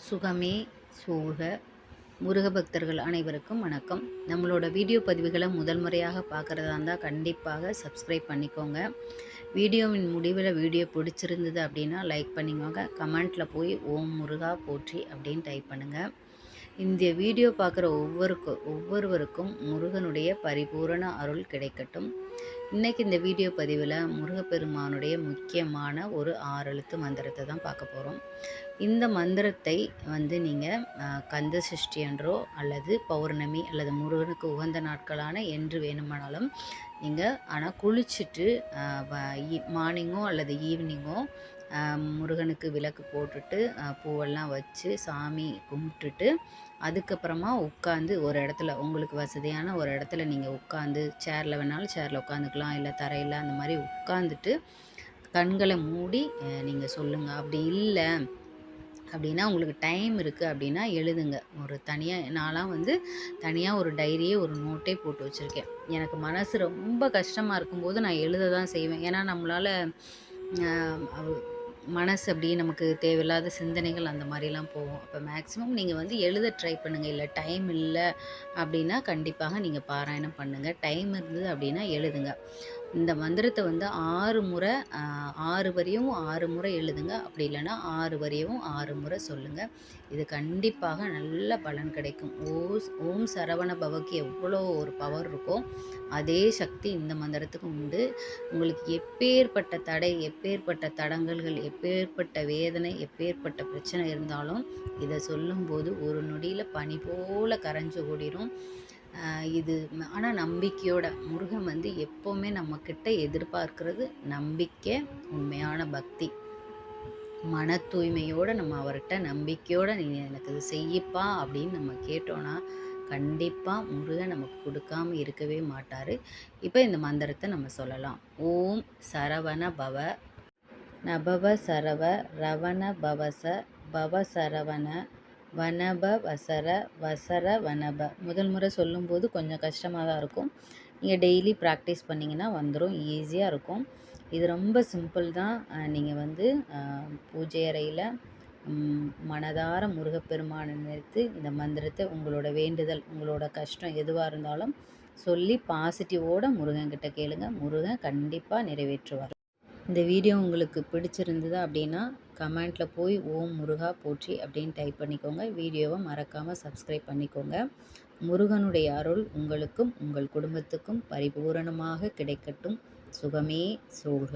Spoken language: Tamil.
சுகமே சூழ்க. முருக பக்தர்கள் அனைவருக்கும் வணக்கம். நம்மளோட வீடியோ பதிவுகளை முதல் முறையாக பார்க்குறதா இருந்தால் கண்டிப்பாக சப்ஸ்கிரைப் பண்ணிக்கோங்க. வீடியோவின் முடிவில் வீடியோ பிடிச்சிருந்தது அப்படின்னா லைக் பண்ணிக்கோங்க. கமெண்ட்டில் போய் ஓம் முருகா போற்றி அப்படின்னு டைப் பண்ணுங்கள். இந்த வீடியோ பார்க்குற ஒவ்வொருவருக்கும் முருகனுடைய பரிபூரண அருள் கிடைக்கட்டும். இன்றைக்கி இந்த வீடியோ பதிவில் முருகப்பெருமானுடைய முக்கியமான ஒரு 6 எழுத்து மந்திரத்தை தான் பார்க்க போகிறோம். இந்த மந்திரத்தை நீங்கள் கந்த சஷ்டி அன்றோ அல்லது பௌர்ணமி அல்லது முருகனுக்கு உகந்த நாட்களான என்று வேணுமானாலும் நீங்கள் ஆனால் குளிச்சுட்டு மார்னிங்கோ அல்லது ஈவினிங்கோ முருகனுக்கு விளக்கு போட்டுட்டு பூவெல்லாம் வச்சு சாமி கும்பிட்டுட்டு அதுக்கப்புறமா உட்காந்து ஒரு இடத்துல உங்களுக்கு வசதியான ஒரு இடத்துல நீங்கள் உட்காந்து சேரில் வேணாலும் சேரில் உட்காந்துக்கலாம், இல்லை தரையில் அந்த மாதிரி உட்காந்துட்டு கண்களை மூடி நீங்கள் சொல்லுங்கள். அப்படி இல்லை அப்படின்னா உங்களுக்கு டைம் இருக்குது அப்படின்னா எழுதுங்க. ஒரு தனியாக நான்லாம் தனியாக ஒரு டைரியே ஒரு நோட்டே போட்டு வச்சுருக்கேன். எனக்கு மனசு ரொம்ப கஷ்டமாக இருக்கும்போது நான் எழுத தான் செய்வேன். ஏன்னா நம்மளால் மனசு அப்படியே நமக்கு தேவையில்லாத சிந்தனைகள் அந்த மாதிரிலாம் போகும். அப்போ மேக்ஸிமம் நீங்கள் எழுத ட்ரை பண்ணுங்கள். இல்லை டைம் இல்லை அப்படின்னா கண்டிப்பாக நீங்கள் பாராயணம் பண்ணுங்கள். டைம் இருந்தது அப்படின்னா எழுதுங்க. இந்த மந்திரத்தை 6 முறை 6 வரியும் 6 முறை எழுதுங்க. அப்படி இல்லைன்னா 6 வரியவும் 6 முறை சொல்லுங்கள். இது கண்டிப்பாக நல்ல பலன் கிடைக்கும். ஓம் சரவண பவக்கு எவ்வளோ ஒரு பவர் இருக்கோ அதே சக்தி இந்த மந்திரத்துக்கு உண்டு. உங்களுக்கு எப்பேற்பட்ட தடை, எப்பேற்பட்ட தடங்கல்கள், எப்பேற்பட்ட வேதனை, எப்பேற்பட்ட பிரச்சனை இருந்தாலும் இதை சொல்லும்போது ஒரு நொடியில் பனி போல் கரைஞ்சு ஓடிடும். இது ஆனால் நம்பிக்கையோட முருகன் எப்போவுமே நம்மக்கிட்ட எதிர்பார்க்கிறது நம்பிக்கை, உண்மையான பக்தி. மன தூய்மையோடு நம்ம அவர்கிட்ட நம்பிக்கையோடு நீ எனக்கு இது செய்யப்பா அப்படின்னு நம்ம கேட்டோன்னா கண்டிப்பாக முருகன் நமக்கு கொடுக்காம இருக்கவே மாட்டார். இப்போ இந்த மந்திரத்தை நம்ம சொல்லலாம். ஓம் சரவண பவ நபவ சரவ ரவண பவச பவ சரவண வனப வசர வசர வனப. முதல் முறை சொல்லும்போது கொஞ்சம் கஷ்டமாக தான் இருக்கும். நீங்கள் டெய்லி ப்ராக்டிஸ் பண்ணிங்கன்னா வந்துடும், ஈஸியாக இருக்கும். இது ரொம்ப சிம்பிள் தான். நீங்கள் பூஜை அறையில் மனதார முருகப்பெருமானை நினைத்து இந்த மந்திரத்தை உங்களோட வேண்டுதல், உங்களோட கஷ்டம் எதுவாக இருந்தாலும் சொல்லி பாசிட்டிவோடு முருகன்கிட்ட கேளுங்க. முருகன் கண்டிப்பாக நிறைவேற்றுவார். இந்த வீடியோ உங்களுக்கு பிடிச்சிருந்தது அப்படின்னா கமெண்ட்டில் போய் ஓம் முருகா போற்றி அப்படின்னு டைப் பண்ணிக்கோங்க. வீடியோவை மறக்காமல் சப்ஸ்கிரைப் பண்ணிக்கோங்க. முருகனுடைய அருள் உங்களுக்கும் உங்கள் குடும்பத்துக்கும் பரிபூரணமாக கிடைக்கட்டும். சுகமே சூழ்க.